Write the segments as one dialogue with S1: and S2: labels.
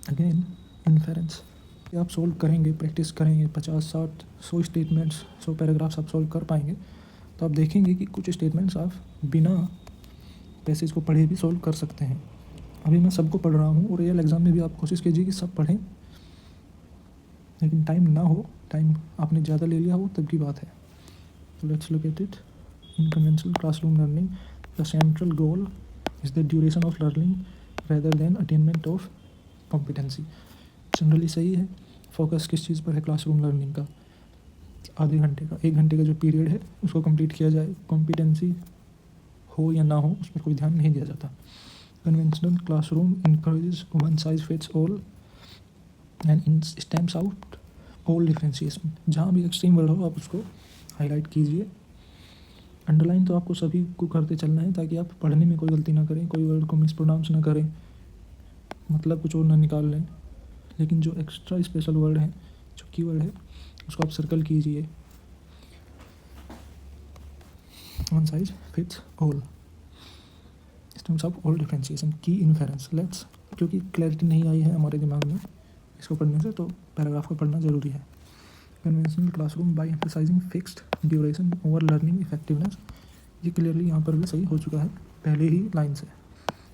S1: Again inference, आप solve करेंगे, practice करेंगे, 50, 60, 100 स्टेटमेंट्स, 100 पैराग्राफ्स आप सोल्व कर पाएंगे, तो आप देखेंगे कि कुछ स्टेटमेंट्स आप बिना पैसेज को पढ़े भी सोल्व कर सकते हैं। अभी मैं सबको पढ़ रहा हूँ और रियल एग्ज़ाम में भी आप कोशिश कीजिए कि सब पढ़ें, लेकिन टाइम ना हो, टाइम आपने ज़्यादा ले लिया हो तब की बात है। तो let's look at it. In conventional classroom learning the central goal is the duration of learning rather than attainment of competency. Generally सही है, फोकस किस चीज़ पर है क्लासरूम लर्निंग का, आधे घंटे का, 1 घंटे का जो पीरियड है उसको कंप्लीट किया जाए, कॉम्पिटेंसी हो या ना हो उस पर कोई ध्यान नहीं दिया जाता। Conventional classroom encourages one size fits all and stamps out all differentiation. जहाँ भी एक्सट्रीम वर्ड हो आप उसको हाईलाइट कीजिए। अंडरलाइन तो आपको सभी को करते चलना है ताकि आप पढ़ने में कोई गलती ना करें, कोई वर्ड को मिसप्रोनाउंस ना करें, मतलब कुछ और ना निकाल लें। लेकिन जो एक्स्ट्रा स्पेशल वर्ड है, जो की वर्ड है, उसको आप सर्कल कीजिए। One size fits all, terms of all differentiation, की इन्फेरेंस। लेट्स, क्योंकि क्लैरिटी नहीं आई है हमारे दिमाग में इसको पढ़ने से, तो पैराग्राफ को पढ़ना ज़रूरी है। Conventional classroom by emphasizing fixed duration over learning effectiveness, ये क्लियरली यहाँ पर भी सही हो चुका है पहले ही लाइन से।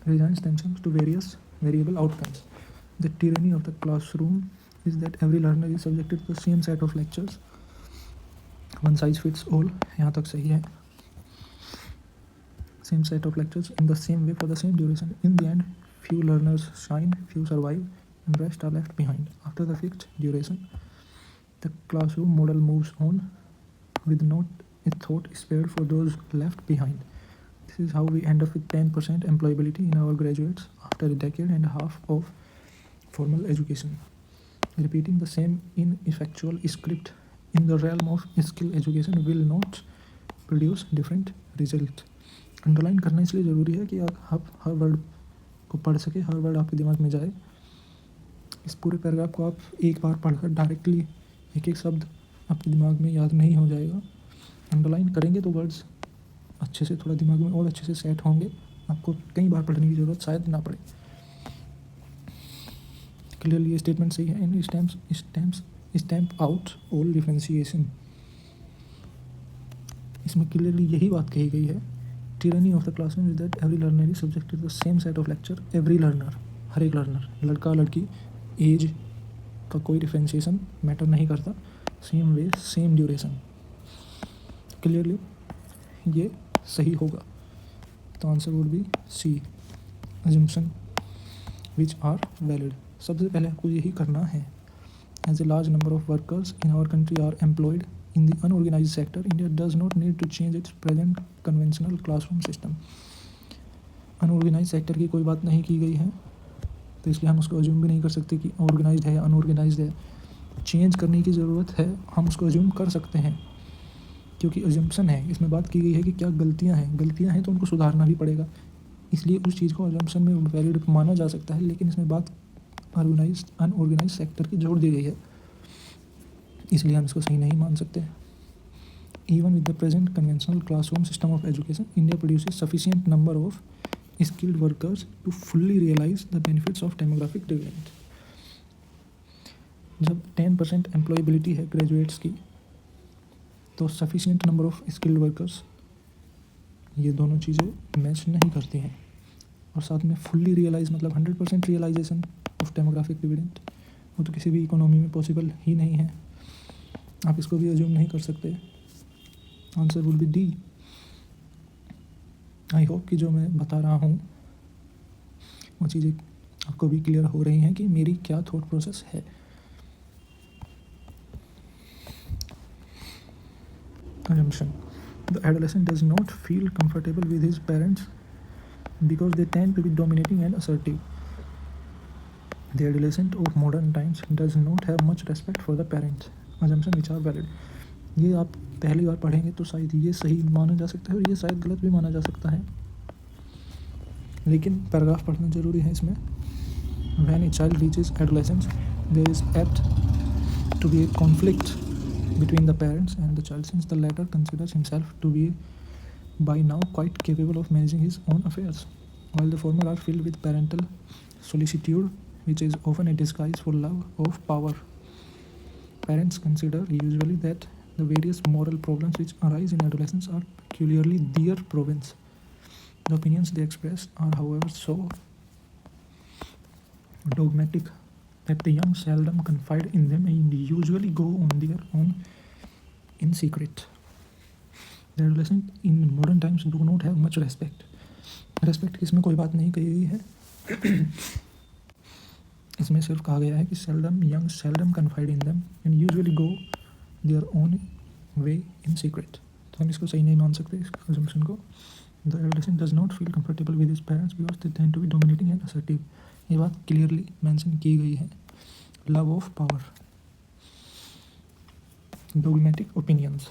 S1: Reliance tension to various variable outcomes, the tyranny of the classroom is that every learner is subjected to the same set of lectures, one size fits all, यहाँ तक सही है। Same set of lectures in the same way for the same duration. In the end, few learners shine, few survive, and rest are left behind. After the fixed duration, the classroom model moves on with not a thought spared for those left behind. This is how we end up with 10% employability in our graduates after a decade and a half of formal education. Repeating the same ineffectual script in the realm of skill education will not produce different result. Underline करना इसलिए ज़रूरी है कि आप हर word को पढ़ सके, हर word आपके दिमाग में जाए। इस पूरे पैराग्राफ को आप एक बार पढ़कर डायरेक्टली एक एक शब्द आपके दिमाग में याद नहीं हो जाएगा। अंडरलाइन करेंगे तो वर्ड्स अच्छे से थोड़ा दिमाग में और अच्छे से सेट होंगे, आपको कई बार पढ़ने की ज़रूरत शायद ना पड़े। क्लियरली ये स्टेटमेंट सही है। And stamp out all differentiation, इसमें क्लियरली यही बात कही गई है। tyranny of the classroom is that every learner is subjected to the same set of lecture. every learner, हर एक लर्नर, लड़का लड़की, एज का कोई डिफ्रेंशिएशन मैटर नहीं करता, same way same duration. Clearly ये सही होगा। तो answer would be C, assumption which are valid। सबसे पहले आपको यही करना है। As a large number of workers in our country are employed in the unorganized sector, India does not need to change its present conventional classroom system। Unorganised sector की कोई बात नहीं की गई है, तो इसलिए हम उसको अज्यूम भी नहीं कर सकते कि ऑर्गेनाइज्ड है या अनऑर्गेनाइज्ड है। चेंज करने की ज़रूरत है, हम उसको अज्यूम कर सकते हैं क्योंकि अजम्पशन है। इसमें बात की गई है कि क्या गलतियाँ हैं तो उनको सुधारना भी पड़ेगा, इसलिए उस चीज़ को अजम्पशन में वैलिड माना जा सकता है। लेकिन इसमें बात अनऑर्गेनाइज सेक्टर की जोड़ दी गई है, इसलिए हम इसको सही नहीं मान सकते। Even with the present conventional classroom system of education, India produces sufficient number of skilled workers to fully realize the benefits of demographic dividend। जब 10% एम्प्लॉयबिलिटी है ग्रेजुएट्स की, तो sufficient number of skilled workers, ये दोनों चीज़ें match नहीं करती हैं। और साथ में फुल्ली रियलाइज मतलब 100% रियलाइजेशन ऑफ डेमोग्राफिक डिविडेंड, वो तो किसी भी इकोनॉमी में पॉसिबल ही नहीं है, आप इसको भी अज्यूम नहीं कर सकते। Answer would B D. I hope कि जो मैं बता रहा हूँ वो चीज़ें आपको भी क्लियर हो रही हैं कि मेरी क्या थॉट प्रोसेस है। Assumption: the adolescent does not feel comfortable with his parents because they tend to be dominating and assertive. The adolescent of modern times does not have much respect for the parents. Assumption which are valid। ये आप पहली बार पढ़ेंगे तो शायद ये सही माना जा सकता है और ये शायद गलत भी माना जा सकता है, लेकिन पैराग्राफ पढ़ना ज़रूरी है इसमें। When a child reaches adolescence, there is apt to be a conflict between the parents and the child, since the latter considers himself to be by now quite capable of managing his own affairs, while the former are filled with parental solicitude which is often a disguise for love of power. Parents consider usually that the various moral problems which arise in adolescence are peculiarly their province. The opinions they express are, however, so dogmatic that the young seldom confide in them and usually go on their own in secret. The adolescent in modern times do not have much respect. Respect की इसमें कोई बात नहीं कही गई है इसमें सिर्फ कहा गया है कि seldom confide in them and usually go their own way in secret. तो हम इसको सही नहीं मान सकते इस अजम्पशन को. The adolescent does not feel comfortable with his parents because they tend to be dominating and assertive. ये बात क्लियरली मेंशन की गई है. Love of power, dogmatic opinions,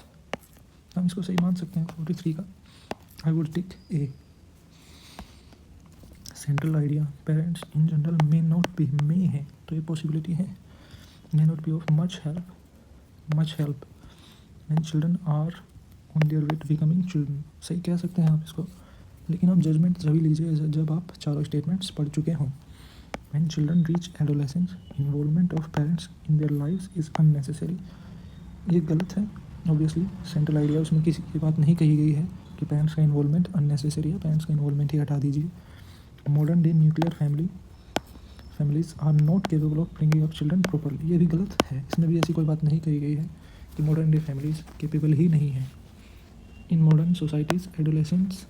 S1: हम इसको सही मान सकते हैं 43 का. I would tick A. Central idea, parents in general may not be, may है तो ये पॉसिबिलिटी है, may not be of much help and children are on their way to becoming children. सही कह सकते हैं आप इसको, लेकिन आप जजमेंट तभी लीजिए जब आप चारों स्टेटमेंट्स पढ़ चुके हों. When children reach adolescence, involvement of parents in their lives is unnecessary. ये गलत है. ऑब्वियसली सेंट्रल आइडिया उसमें किसी की बात नहीं कही गई है कि पेरेंट्स का इन्वॉल्वमेंट अननेसेसरी है. पेरेंट्स का इन्वॉल्वमेंट ही हटा दीजिए. Modern day nuclear families are not capable of bringing up children properly. ये भी गलत है. इसमें भी ऐसी कोई बात नहीं कही गई है कि मॉडर्न डे फैमिलीज केपेबल ही नहीं है. In modern societies adolescents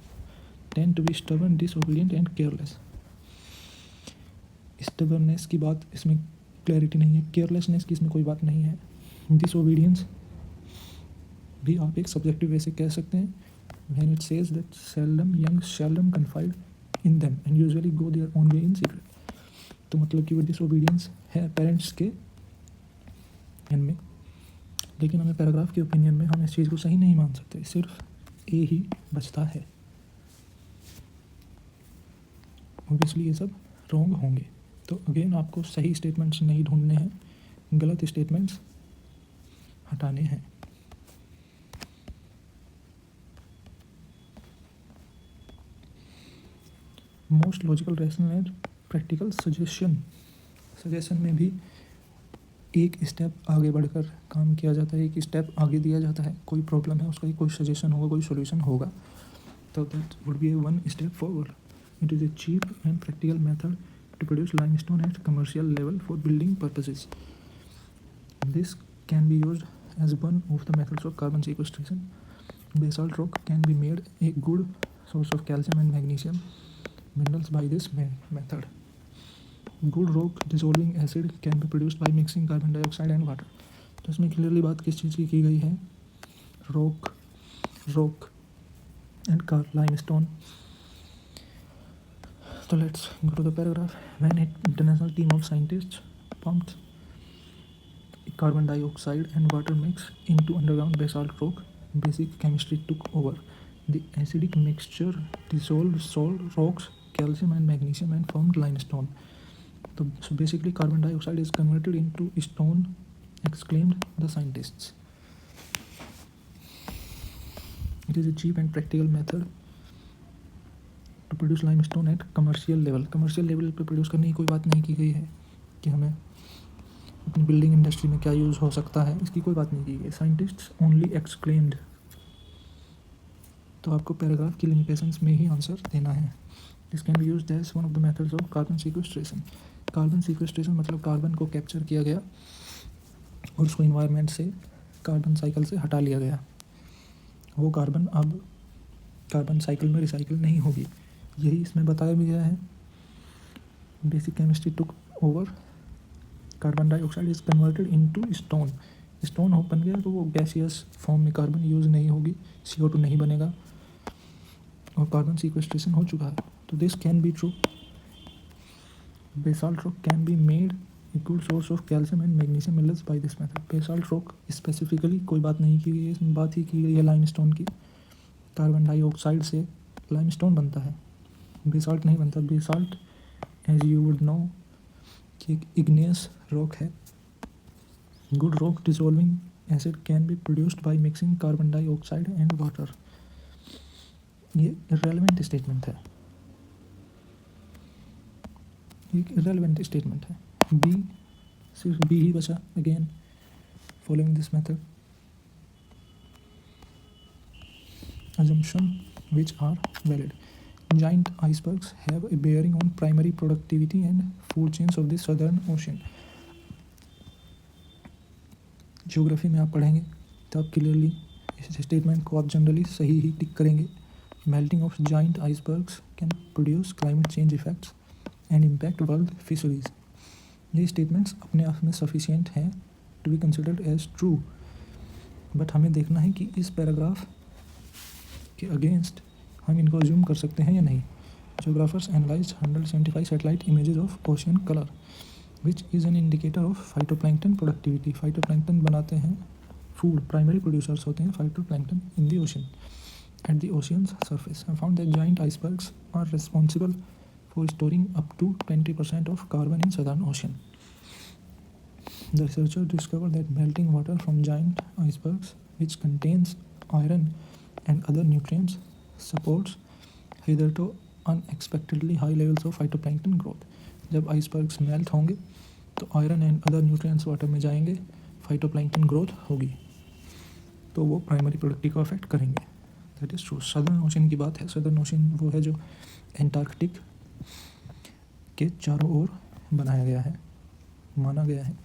S1: tend to be stubborn, disobedient and careless. Stubbornness की बात इसमें क्लैरिटी नहीं है. केयरलेसनेस की इसमें कोई बात नहीं है. डिसओबीडियंस भी आप एक सब्जेक्टिव वे से कह सकते हैं. When it says that young seldom confide in them and usually go their own way in secret. तो मतलब कि वो डिसओबीडियंस है पेरेंट्स के एंड में. लेकिन हमें पैराग्राफ के ओपिनियन में हम इस चीज़ को सही नहीं मान सकते. सिर्फ ए ही बचता है. ऑब्वियसली ये सब रॉन्ग होंगे. तो अगेन आपको सही स्टेटमेंट्स नहीं ढूंढने हैं, गलत स्टेटमेंट्स हटाने हैं. Most logical, rational and practical suggestion में भी एक स्टेप आगे बढ़कर काम किया जाता है. एक स्टेप आगे दिया जाता है. कोई प्रॉब्लम है उसका कोई सजेशन होगा, कोई सॉल्यूशन होगा, तो that would be one step forward. It is a cheap and practical method to produce limestone at commercial level for building purposes. This can be used as one of the methods of carbon sequestration. Basalt rock can be made a good source of calcium and magnesium minerals by this method. Good rock dissolving acid can be produced by mixing carbon dioxide and water. तो इसमें clearly बात किस चीज़ की गई है? rock and limestone. So let's go to the paragraph. When an international team of scientists pumped carbon dioxide and water mix into underground basalt rock, basic chemistry took over. The acidic mixture dissolved salt rocks, calcium and magnesium and formed limestone. So basically carbon dioxide is converted into stone, exclaimed the scientists. It is a cheap and practical method to produce limestone at commercial level. Commercial level पे produce करने की कोई बात नहीं की गई है कि हमें अपनी बिल्डिंग इंडस्ट्री में क्या यूज़ हो सकता है, इसकी कोई बात नहीं की गई. Scientists only exclaimed. तो आपको पैराग्राफ की लिमिटेशंस में ही आंसर देना है. This can be used as one of the methods of carbon sequestration. Carbon sequestration मतलब कार्बन को कैप्चर किया गया और उसको इन्वायरमेंट से, कार्बन साइकिल से हटा लिया गया. वो कार्बन अब कार्बन साइकिल में रिसाइकिल नहीं होगी. यही इसमें बताया भी गया है. Basic chemistry took over. Carbon dioxide is converted into stone. Stone बन गया तो वो गैसियस फॉर्म में कार्बन यूज़ नहीं होगी, CO2 नहीं बनेगा और कार्बन सीक्वेस्ट्रेशन हो चुका है. तो this can be true. Basalt rock can be made a good source of calcium and magnesium minerals by this method. Basalt rock specifically कोई बात नहीं की गई है, इसमें बात ही की गई है लाइमस्टोन की. कार्बन डाइऑक्साइड से लाइमस्टोन बनता है, बेसाल्ट नहीं बनता. Basalt as you would know कि एक इग्नियस रॉक है. Good rock dissolving acid can be produced by mixing carbon dioxide and water. ये रेलेवेंट स्टेटमेंट है. एक इररेलेवेंट स्टेटमेंट है। बी, सिर्फ बी ही बचा। Again following this method, assumption which are valid. Giant icebergs have a bearing on primary productivity and food chains of the southern ocean. Geography में आप पढ़ेंगे तो आप क्लियरली इस स्टेटमेंट को आप जनरली सही ही टिक करेंगे। Melting of giant icebergs can produce climate change effects and impact world fisheries. ये स्टेटमेंट्स अपने आप में सफिशिएंट हैं to be considered as true, but हमें देखना है कि इस पैराग्राफ के अगेंस्ट हम इनको अज्यूम कर सकते हैं या नहीं। Geographers analyzed 175 satellite images of ocean color, which is an indicator of phytoplankton productivity. Phytoplankton बनाते हैं food, primary producers होते हैं phytoplankton in the ocean, at the ocean's surface, and found that giant icebergs are responsible for storing up to 20% of carbon in southern ocean. The researchers discovered that melting water from giant icebergs, which contains iron and other nutrients, supports hitherto unexpectedly high levels of phytoplankton growth. जब icebergs melt होंगे तो iron and other nutrients water में जाएंगे, phytoplankton growth होगी, तो वो primary productivity को affect करेंगे। That is true. Southern ocean की बात है। सदर्न ओशन वो है जो एंटार्कटिक के चारों ओर बनाया गया है, माना गया है।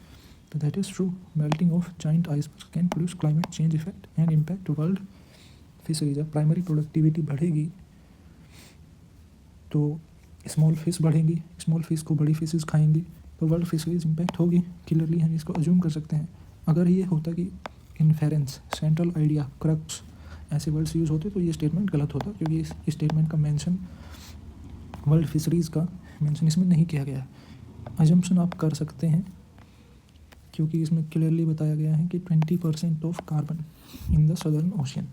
S1: तो that is true. Melting of giant icebergs can produce climate change effect and impact world fisheries. जब प्राइमरी प्रोडक्टिविटी बढ़ेगी तो स्मॉल फिश बढ़ेंगी, स्मॉल फिश को बड़ी फिशेस खाएंगी, तो वर्ल्ड फिशरीज इम्पैक्ट होगी। क्लियरली हम इसको अज्यूम कर सकते हैं। अगर ये होता कि इन्फेरेंस, सेंट्रल आइडिया, क्रक्स ऐसे वर्ड्स यूज़ होते तो ये स्टेटमेंट गलत होता, क्योंकि इस स्टेटमेंट का मेंशन वर्ल्ड फिशरीज़ का मेंशन इसमें नहीं किया गया है। अजम्पशन आप कर सकते हैं क्योंकि इसमें क्लियरली बताया गया है कि 20% of carbon in the southern ocean,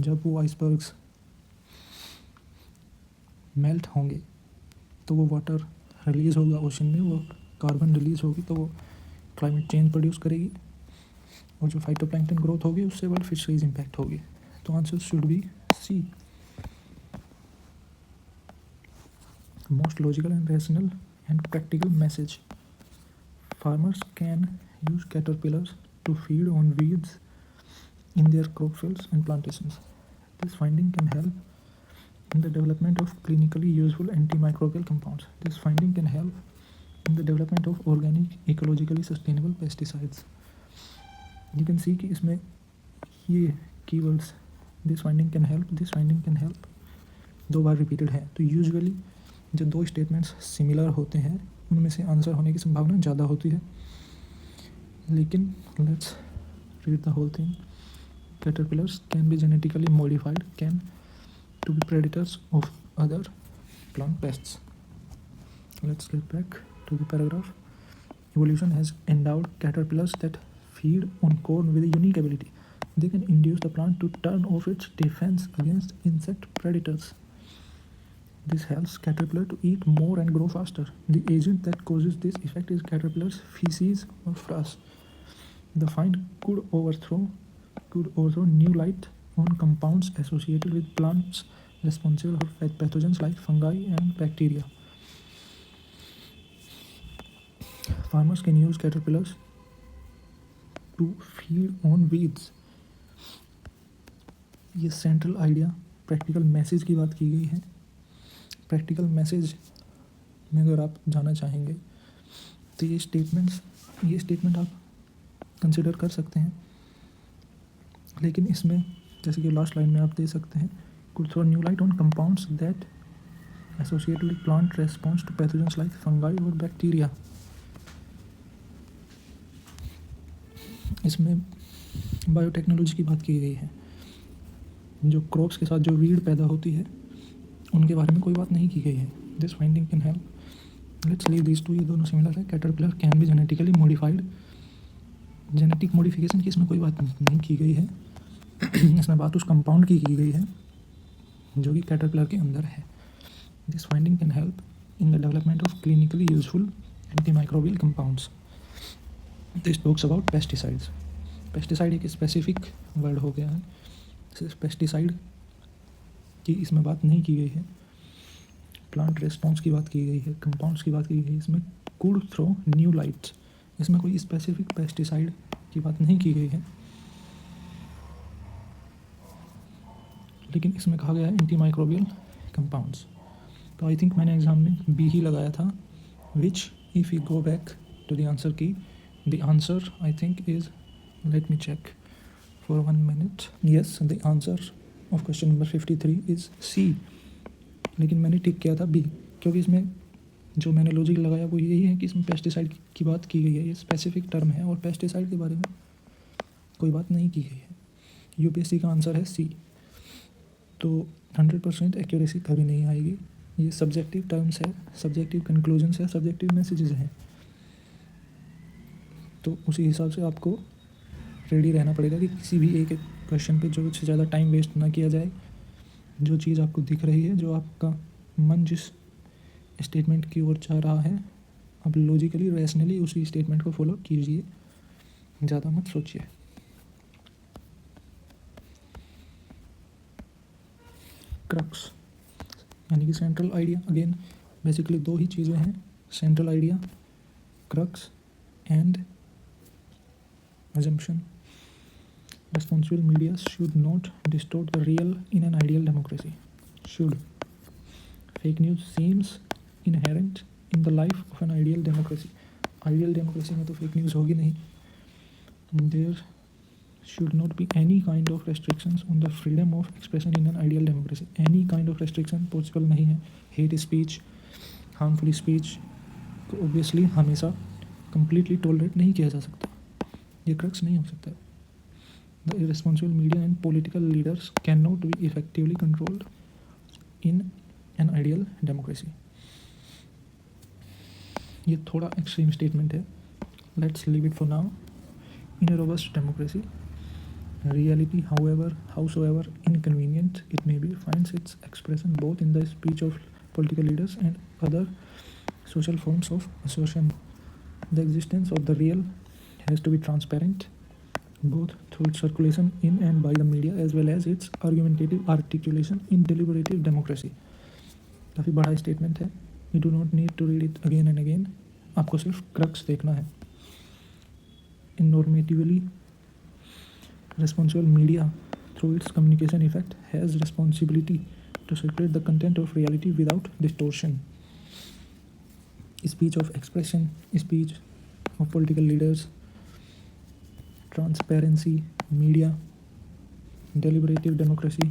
S1: जब वो आइसबर्ग्स मेल्ट होंगे तो वो वाटर रिलीज़ होगा ओशन में, वो कार्बन रिलीज़ होगी तो वो क्लाइमेट चेंज प्रोड्यूस करेगी, और जो फाइटोप्लैंक्टन ग्रोथ होगी उससे वर्ल्ड फिशरीज इम्पैक्ट होगी। तो answer should be C. Most logical and rational and practical message, farmers can use caterpillars to feed on weeds in their crop fields and plantations. This finding can help in the development of clinically useful antimicrobial compounds. This finding can help in the development of organic, ecologically sustainable pesticides. You can see कि इसमें ये keywords this finding can help, this finding can help दो बार repeated है। तो usually जब दो statements similar होते हैं उनमें से आंसर होने की संभावना ज़्यादा होती है। लेकिन let's read the whole thing. Caterpillars can be genetically modified to be predators of other plant pests. Let's get back to the paragraph. Evolution has endowed caterpillars that feed on corn with a unique ability. They can induce the plant to turn off its defense against insect predators. This helps caterpillar to eat more and grow faster. The agent that causes this effect is caterpillar's feces or frass. The find could also new light on compounds associated with plants responsible for pathogens like fungi and bacteria. Farmers can use caterpillars to feed on weeds. ये central idea practical message की बात की गई है। Practical message में अगर आप जाना चाहेंगे तो ये स्टेटमेंट आप कंसिडर कर सकते हैं। लेकिन इसमें जैसे कि लास्ट लाइन में आप दे सकते हैं could throw new light on compounds that associated with plant response to pathogens like fungi or bacteria. इसमें बायोटेक्नोलॉजी की बात की गई है। जो क्रॉप्स के साथ जो वीड पैदा होती है उनके बारे में कोई बात नहीं की गई है। This finding can help. Let's leave this two, ये दोनों सिमिलर है। Caterpillar can be genetically modified. Genetic modification की इसमें कोई बात नहीं की गई है। इसमें बात उस कंपाउंड की गई है जो कि कैटरपिलर के अंदर है। This finding can help in the development of clinically useful antimicrobial compounds. This talks about pesticides. Pesticide एक स्पेसिफिक वर्ड हो गया है। पेस्टिसाइड की इसमें बात नहीं की गई है। प्लांट रिस्पॉन्स की बात की गई है, कंपाउंड्स की बात की गई है, इसमें कुड थ्रो न्यू लाइट्स, इसमें कोई स्पेसिफिक पेस्टिसाइड की बात नहीं की गई है, लेकिन इसमें कहा गया है एंटी माइक्रोबियल कंपाउंड्स। तो आई थिंक मैंने एग्जाम में बी ही लगाया था, which if you go back to the answer key, the answer I think is, let me check for 1 minute, yes the answer of question number 53 is C, लेकिन मैंने टिक किया था B, क्योंकि इसमें जो मैंने लॉजिक लगाया वो यही है कि इसमें पेस्टिसाइड की बात की गई है, ये स्पेसिफिक टर्म है और पेस्टिसाइड के बारे में कोई बात नहीं की गई है। यूपीएससी का आंसर है सी। तो 100% एक्यूरेसी कभी नहीं आएगी, ये सब्जेक्टिव टर्म्स है, सब्जेक्टिव कंक्लूजन्स है, सब्जेक्टिव मैसेजेस हैं, तो उसी हिसाब से आपको रेडी रहना पड़ेगा कि किसी भी एक क्वेश्चन पे जो से ज़्यादा टाइम वेस्ट ना किया जाए। जो चीज़ आपको दिख रही है, जो आपका मन जिस स्टेटमेंट की ओर जा रहा है, आप लॉजिकली रैशनली उसी स्टेटमेंट को फॉलो कीजिए, ज़्यादा मत सोचिए। क्रक्स यानी कि सेंट्रल आइडिया, अगेन बेसिकली दो ही चीज़ें हैं, central idea, crux and assumption. Responsible media should not distort the real in an ideal democracy. Should. Fake news seems inherent in the life of an ideal democracy. Ideal democracy में तो fake news होगी नहीं. There should not be any kind of restrictions on the freedom of expression in an ideal democracy. Any kind of restriction possible नहीं है. Hate speech, harmful speech को obviously हमेशा completely tolerate नहीं किया जा सकता. ये क्रक्स नहीं हो सकता. The irresponsible media and political leaders cannot be effectively controlled in an ideal democracy. ये थोड़ा एक्सट्रीम स्टेटमेंट है. Let's leave it for now. In a robust democracy, reality, howsoever inconvenient it may be, finds its expression both in the speech of political leaders and other social forms of assertion. The existence of the real has to be transparent, both through its circulation in and by the media as well as its argumentative articulation in deliberative democracy. काफ़ी बड़ा statement है. You do not need to read it again and again. आपको सिर्फ crux देखना है. In normatively responsible media, through its communication effect, has responsibility to circulate the content of reality without distortion. Speech of expression, speech of political leaders, transparency, media, deliberative democracy,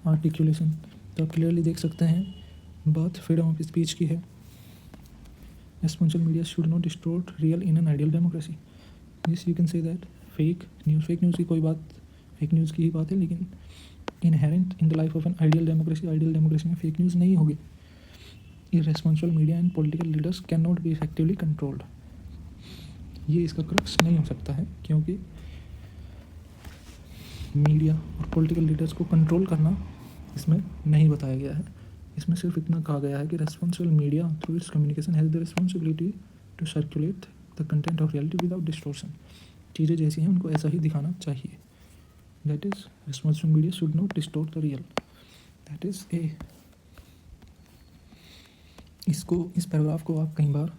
S1: articulation. तो आप clearly देख सकते हैं बात freedom of speech की है. Responsible media should not distort real in an ideal democracy. Yes you can say that. Fake news की कोई बात, फेक न्यूज़ की ही बात है, लेकिन inherent in the life of an ideal democracy में फेक न्यूज़ नहीं होगी. Irresponsible media and political leaders can not be effectively controlled. ये इसका क्रक्स नहीं हो सकता है, क्योंकि मीडिया और पॉलिटिकल लीडर्स को कंट्रोल करना इसमें नहीं बताया गया है. इसमें सिर्फ इतना कहा गया है कि responsible media through its communication has the responsibility to circulate the content of reality without distortion. चीज़ें जैसी हैं उनको ऐसा ही दिखाना चाहिए. That is responsible media should not distort the real. That is A. इस पैराग्राफ को आप कई बार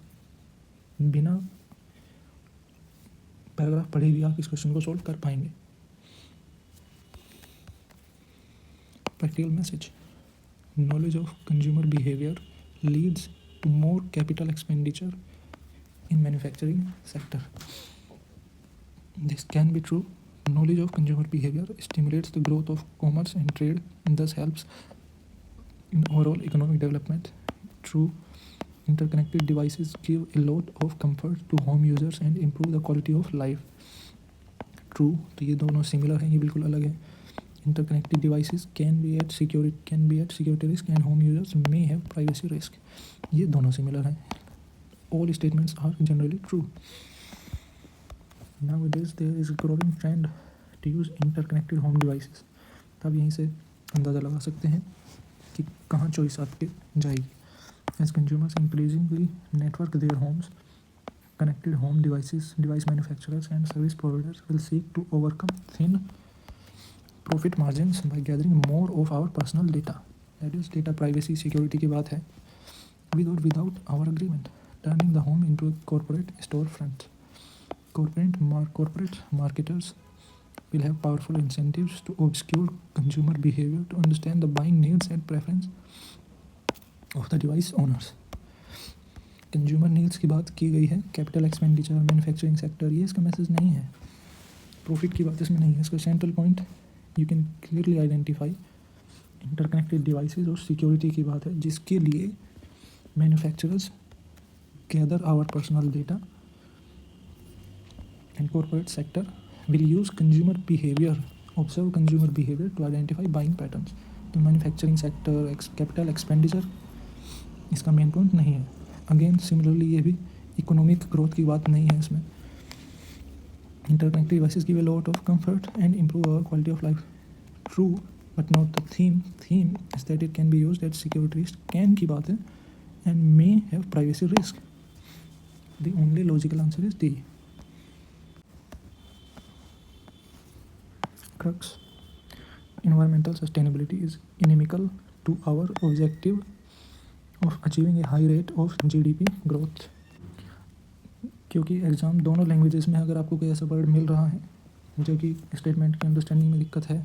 S1: बिना पैराग्राफ पढ़े भी आप इस क्वेश्चन को सोल्व कर पाएंगे. Practical message. Knowledge of consumer behavior leads to more capital expenditure in manufacturing sector. This can be true. Knowledge of consumer behavior stimulates the growth of commerce and trade and thus helps in overall economic development. True. Interconnected devices give a lot of comfort to home users and improve the quality of life. True. तो ये दोनों similar हैं, ये बिल्कुल अलग है. Interconnected devices can be at security risk and home users may have privacy risk. ये दोनों सिमिलर हैं. All statements are generally true. Nowadays there is a growing trend to use interconnected home devices. तब यहीं से अंदाज़ा लगा सकते हैं कि कहाँ चॉइस आपके जाएगी. As consumers increasingly network their homes, connected home device manufacturers and service providers will seek to overcome thin profit margins by gathering more of our personal data. That is data privacy security की बात है. with or without our agreement, turning the home into a corporate storefront. Corporate marketers will have powerful incentives to obscure consumer behavior to understand the buying needs and preference of the device owners. Consumer needs की बात की गई है, capital expenditure, manufacturing sector, ये इसका message नहीं है। Profit की बात इसमें नहीं है। इसका central point you can clearly identify interconnected devices और सिक्योरिटी की बात है, जिसके लिए manufacturers gather our personal data and corporate sector will use consumer behavior, observe consumer behavior to identify buying patterns. तो मैन्युफैक्चरिंग सेक्टर, कैपिटल एक्सपेंडिचर इसका main point नहीं है। अगेन सिमिलरली ये भी इकोनॉमिक ग्रोथ की बात नहीं है इसमें। Interconnected devices give a lot of comfort and improve our quality of life, true but not the theme is that it can be used at security risk. Can की बात है and may have privacy risk. The only logical answer is D. Crux. Environmental sustainability is inimical to our objective of achieving a high rate of GDP growth. क्योंकि exam दोनों languages में अगर आपको कोई ऐसा वर्ड मिल रहा है जो कि स्टेटमेंट की अंडरस्टैंडिंग में दिक्कत है,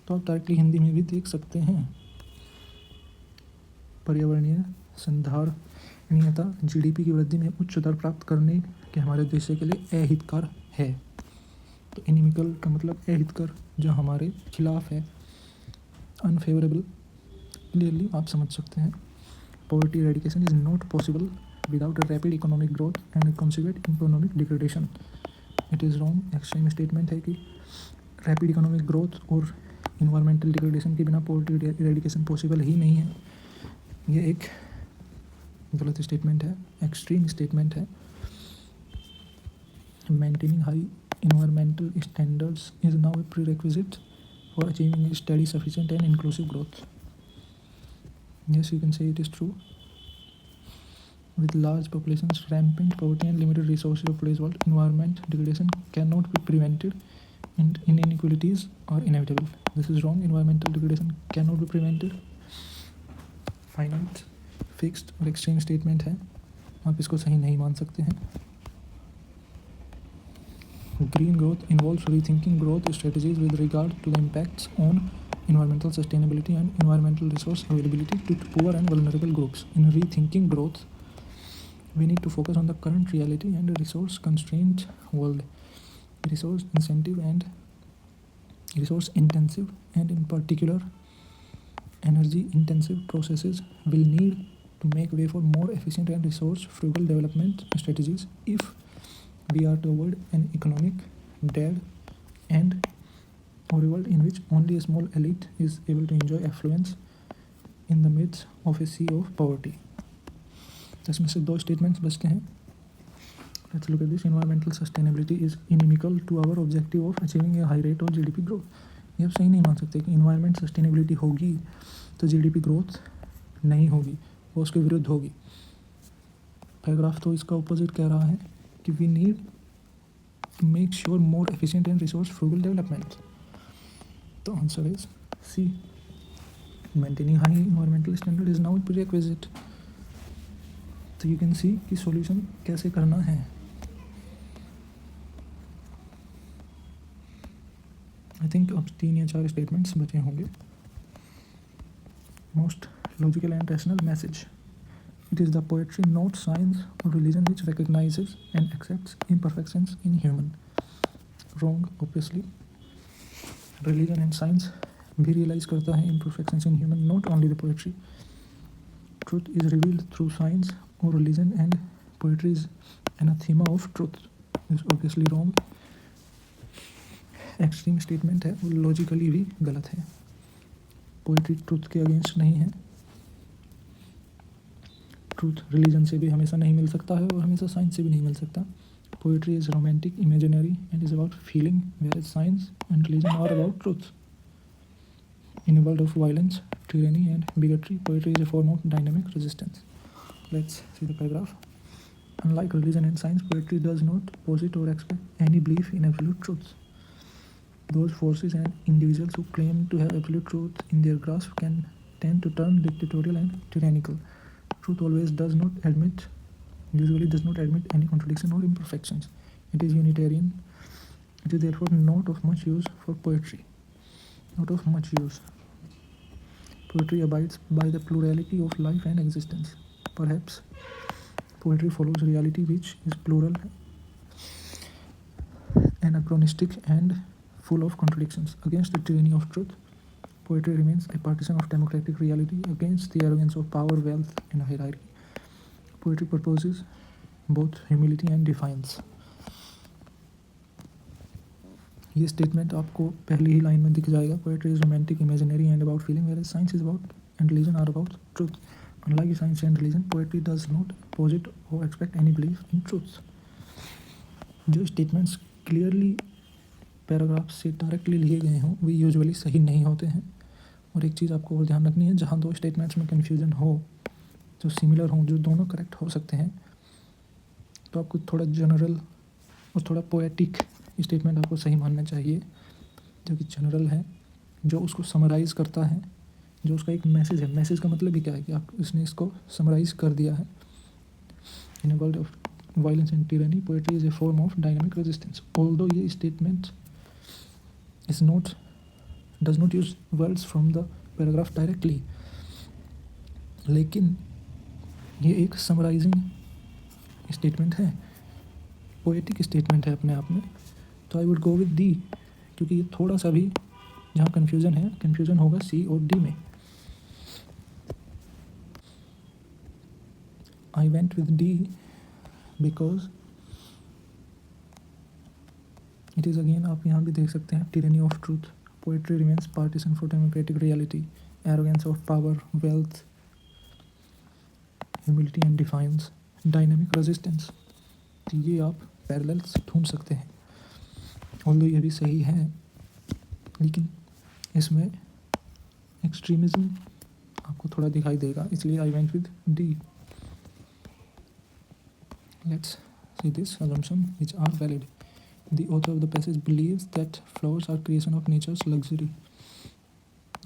S1: तो आप डायरेक्टली हिंदी में भी देख सकते हैं। पर्यावरणीय संधारणीयता GDP की वृद्धि में उच्च दर प्राप्त करने के हमारे उद्देश्य के लिए अहितकर है। तो इनिमिकल का मतलब अहितकर, जो हमारे खिलाफ है, अनफेवरेबल। क्लियरली आप समझ सकते हैं। Poverty eradication is not possible without a rapid economic growth and consequent economic degradation. It is wrong. Extreme statement है कि रैपिड इकोनॉमिक ग्रोथ और इन्वायरमेंटल डिग्रेडेशन के बिना पॉवर्टी एरेडिकेशन पॉसिबल ही नहीं है। ये एक गलत स्टेटमेंट है, एक्सट्रीम स्टेटमेंट है। Maintaining high environmental standards is now a prerequisite for achieving a steady, sufficient and inclusive growth. Yes, you can say it is true. With large populations, rampant poverty and limited resources of today's world, environment degradation cannot be prevented and inequalities are inevitable. This is wrong. Environmental degradation cannot be prevented. Finite, fixed और extreme statement है, आप इसको सही नहीं मान सकते हैं। Green growth involves rethinking growth strategies with regard to the impacts on environmental sustainability and environmental resource availability to poor and vulnerable groups. In rethinking growth, we need to focus on the current reality and resource constrained world. Resource incentive and resource intensive and in particular energy intensive processes will need to make way for more efficient and resource frugal development strategies if we are to avoid an economic dead end or a world in which only a small elite is able to enjoy affluence in the midst of a sea of poverty. इसमें से दो statements बचते हैं। Let's look at this. Environmental sustainability is inimical to our objective of achieving a high rate of GDP growth. ये आप सही नहीं मान सकते कि environment sustainability होगी तो GDP growth नहीं होगी, वो उसके विरुद्ध होगी। पैराग्राफ तो इसका ऑपोजिट कह रहा है कि we need to make sure more efficient and resource frugal development. The answer is C. Maintaining high environmental standard is now a prerequisite. तो you can see कि solution कैसे करना है। I think अब 3 या 4 statements बचे होंगे। Most logical and rational message. It is the poetry, not science or religion, which recognizes and accepts imperfections in human. Wrong, obviously. Religion and science भी realize करता है imperfections in human, not only the poetry. Truth is revealed through science or religion, and poetry is anathema of truth. Is obviously wrong. Extreme statement है, वो logically भी गलत है। Poetry truth के against नहीं है। ट्रूथ रिलीजन से भी हमेशा नहीं मिल सकता है और हमेशा साइंस से भी नहीं मिल सकता। Poetry is romantic, imaginary and is about feeling, where is science and religion are about truth. In a world of violence, tyranny and bigotry, poetry is a form of dynamic resistance. Let's see the paragraph. Unlike religion and science, poetry does not posit or expect any belief in absolute truth. Those forces and individuals who claim to have absolute truth in their grasp can tend to turn dictatorial and tyrannical. Truth always does not admit, usually does not admit any contradiction or imperfections. It is Unitarian. It is therefore not of much use for poetry. Not of much use. Poetry abides by the plurality of life and existence. Perhaps poetry follows reality which is plural, anachronistic, and full of contradictions. Against the tyranny of truth, poetry remains a partisan of democratic reality against the arrogance of power, wealth, and hierarchy. Poetry proposes both humility and defiance. ये statement आपको पहली ही line में दिख जाएगा. Poetry is romantic, imaginary and about feeling, where science is about and religion are about truth. Unlike science and religion, poetry does not posit or expect any belief in truth. जो statements clearly paragraph से directly लिए गए हों वे usually सही नहीं होते हैं. और एक चीज़ आपको और ध्यान रखनी है, जहाँ दो स्टेटमेंट्स में कन्फ्यूजन हो, जो सिमिलर हों, जो दोनों करेक्ट हो सकते हैं, तो आपको थोड़ा जनरल और थोड़ा पोएटिक स्टेटमेंट आपको सही मानना चाहिए, जो कि जनरल है, जो उसको समराइज़ करता है, जो उसका एक मैसेज है. मैसेज का मतलब ही क्या है कि आप इसने इसको समराइज़ कर दिया है. In a world of violence and tyranny, poetry is a form of dynamic resistance. Although ये statement does not use words from the paragraph directly, लेकिन ये एक समराइजिंग स्टेटमेंट है, पोएटिक स्टेटमेंट है अपने आप में. तो I would go with D, क्योंकि ये थोड़ा सा भी जहाँ कन्फ्यूज़न है, कन्फ्यूज़न होगा सी और डी में. I went with D because it is again, आप यहाँ भी देख सकते हैं, tyranny of truth. Poetry remains partition for democratic reality, arrogance of power, wealth, humility and defiance, dynamic resistance. तो ये आप पैरेलल्स ढूंढ सकते हैं. ऑल्दो ये भी सही है, लेकिन इसमें एक्सट्रीमिज्म आपको थोड़ा दिखाई देगा, इसलिए आई went with D. Let's see this assumption which are valid. The author of the passage believes that flowers are creation of nature's luxury.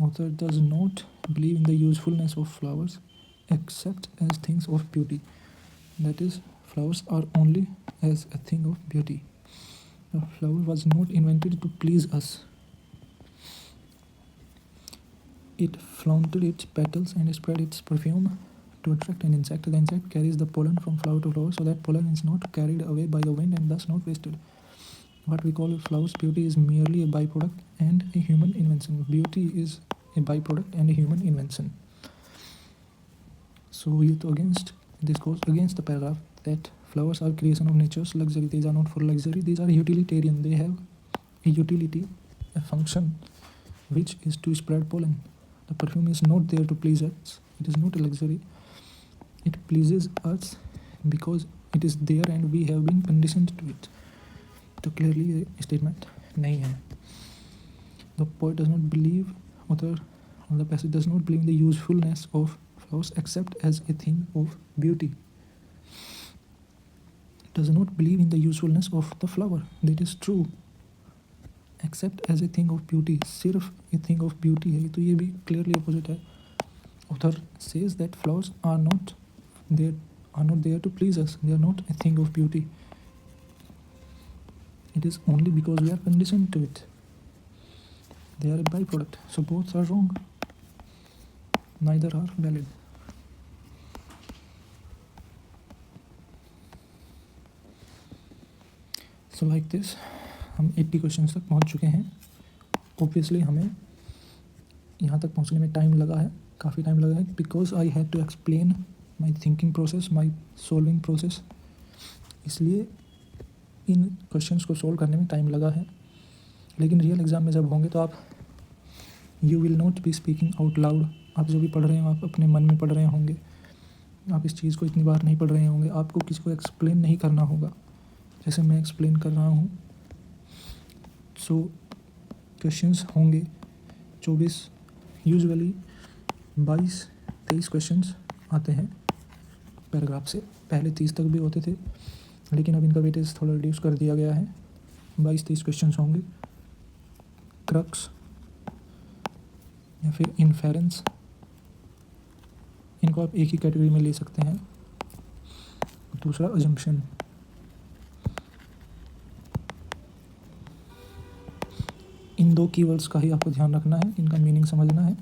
S1: Author does not believe in the usefulness of flowers except as things of beauty. That is, flowers are only as a thing of beauty. The flower was not invented to please us. It flaunted its petals and spread its perfume to attract an insect. The insect carries the pollen from flower to flower so that pollen is not carried away by the wind and thus not wasted. What we call a flower's beauty is merely a byproduct and a human invention. Beauty is a byproduct and a human invention. So this goes against the paragraph that flowers are creation of nature's luxury. These are not for luxury, these are utilitarian. They have a utility, a function, which is to spread pollen. The perfume is not there to please us. It is not a luxury. It pleases us because it is there and we have been conditioned to it. तो clearly ये statement नहीं है. The poet does not believe, author of the passage does not believe in the usefulness of flowers except as a thing of beauty. Does not believe in the usefulness of the flower. That is true. Except as a thing of beauty. सिर्फ a thing of beauty है, तो ये भी clearly opposite है. Author says that flowers are not there to please us. They are not a thing of beauty. It is only because we are conditioned to it. They are a byproduct. So both are wrong. Neither are valid. So like this, हम 80 questions तक पहुंच चुके हैं. Obviously हमें यहाँ तक पहुंचने में टाइम लगा है, काफ़ी टाइम लगा है, because I have to explain my thinking process, my solving process. इसलिए इन क्वेश्चंस को सॉल्व करने में टाइम लगा है. लेकिन रियल एग्ज़ाम में जब होंगे तो आप you will not be speaking out loud. आप जो भी पढ़ रहे हो आप अपने मन में पढ़ रहे होंगे. आप इस चीज़ को इतनी बार नहीं पढ़ रहे होंगे. आपको किसी को एक्सप्लेन नहीं करना होगा जैसे मैं एक्सप्लेन कर रहा हूँ. सो क्वेश्चंस होंगे 24, यूजुअली 22-23 क्वेश्चंस आते हैं पैराग्राफ से. पहले 30 तक भी होते थे, लेकिन अब इनका वेटेज थोड़ा रिड्यूस कर दिया गया है. 22-23 क्वेश्चंस होंगे. क्रक्स या फिर इन्फेरेंस इनको आप एक ही कैटेगरी में ले सकते हैं। दूसरा अजम्पशन, इन दो कीवर्ड्स का ही आपको ध्यान रखना है, इनका मीनिंग समझना है।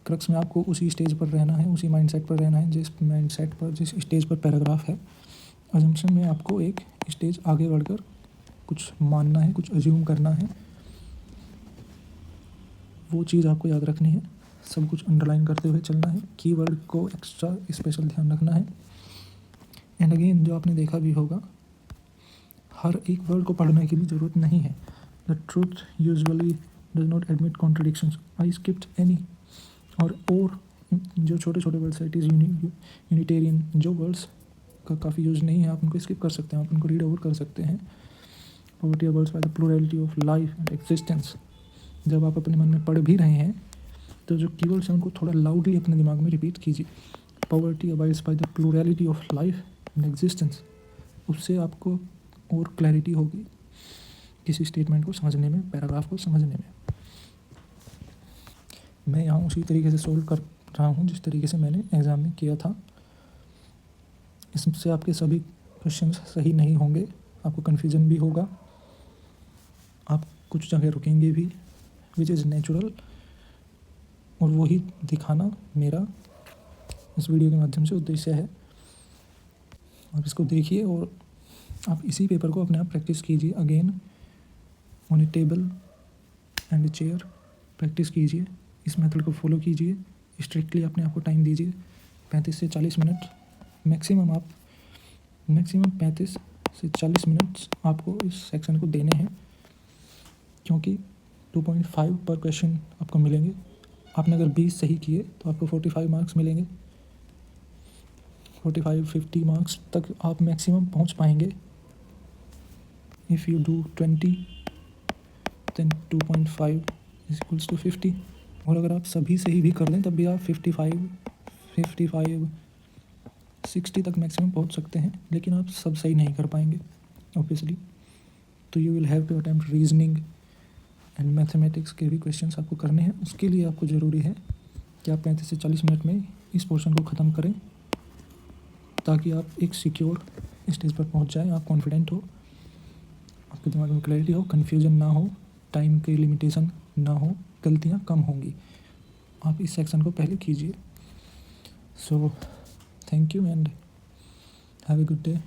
S1: क्रक्स में आपको उसी स्टेज पर रहना है, उसी माइंडसेट पर रहना है जिस माइंडसेट पर, जिस स्टेज पर पैराग्राफ है। अजम्पशन में आपको एक स्टेज आगे बढ़कर कुछ मानना है, कुछ अज्यूम करना है, वो चीज़ आपको याद रखनी है। सब कुछ अंडरलाइन करते हुए चलना है, कीवर्ड को एक्स्ट्रा स्पेशल ध्यान रखना है। एंड अगेन, जो आपने देखा भी होगा, हर एक वर्ड को पढ़ने की भी ज़रूरत नहीं है। The truth usually does not admit contradictions, I skipped any. और जो छोटे छोटे वर्ड्स है, इट इज़ यूनिटेरियन, जो वर्ड्स का काफ़ी यूज़ नहीं है, आप उनको स्किप कर सकते हैं, आप उनको रीड ओवर कर सकते हैं। Poverty abhors by the plurality of life and existence. जब आप अपने मन में पढ़ भी रहे हैं तो जो कीवर्ड्स हैं उनको थोड़ा लाउडली अपने दिमाग में रिपीट कीजिए। Poverty abides bye the plurality of life and existence, उससे आपको और क्लैरिटी होगी किसी स्टेटमेंट को समझने में, पैराग्राफ को समझने में। मैं यहाँ उसी तरीके से सोल्व कर रहा हूँ जिस तरीके से मैंने एग्ज़ाम में किया था। इससे आपके सभी क्वेश्चंस सही नहीं होंगे, आपको कन्फ्यूजन भी होगा, आप कुछ जगह रुकेंगे भी, विच इज़ नेचुरल। और वही दिखाना मेरा इस वीडियो के माध्यम से उद्देश्य है। आप इसको देखिए और आप इसी पेपर को अपने आप प्रैक्टिस कीजिए। Again, on A table and a chair practice कीजिए, इस मेथड को फॉलो कीजिए, स्ट्रिक्टली अपने आप को टाइम दीजिए 35 से 40 मिनट मैक्सिमम। आप मैक्सिमम 35 से 40 मिनट्स आपको इस सेक्शन को देने हैं, क्योंकि 2.5 पर क्वेश्चन आपको मिलेंगे। आपने अगर 20 सही किए तो आपको 45 मार्क्स मिलेंगे। 45-50 मार्क्स तक आप मैक्सिमम पहुंच पाएंगे। If you do 20 then 2.5 is equals to 50। और अगर आप सभी सही भी कर लें तब भी आप 55, 60 तक मैक्सिमम पहुंच सकते हैं, लेकिन आप सब सही नहीं कर पाएंगे ऑब्वियसली। तो you will have to attempt reasoning and mathematics के भी क्वेश्चंस आपको करने हैं। उसके लिए आपको ज़रूरी है कि आप 35 से 40 मिनट में इस पोर्शन को ख़त्म करें, ताकि आप एक सिक्योर स्टेज पर पहुंच जाएं, आप कॉन्फिडेंट हो, आपके दिमाग में क्लैरिटी हो, कन्फ्यूजन ना हो, टाइम की लिमिटेशन ना हो, गलतियां कम होंगी। आप इस सेक्शन को पहले कीजिए। So thank you and have a good day.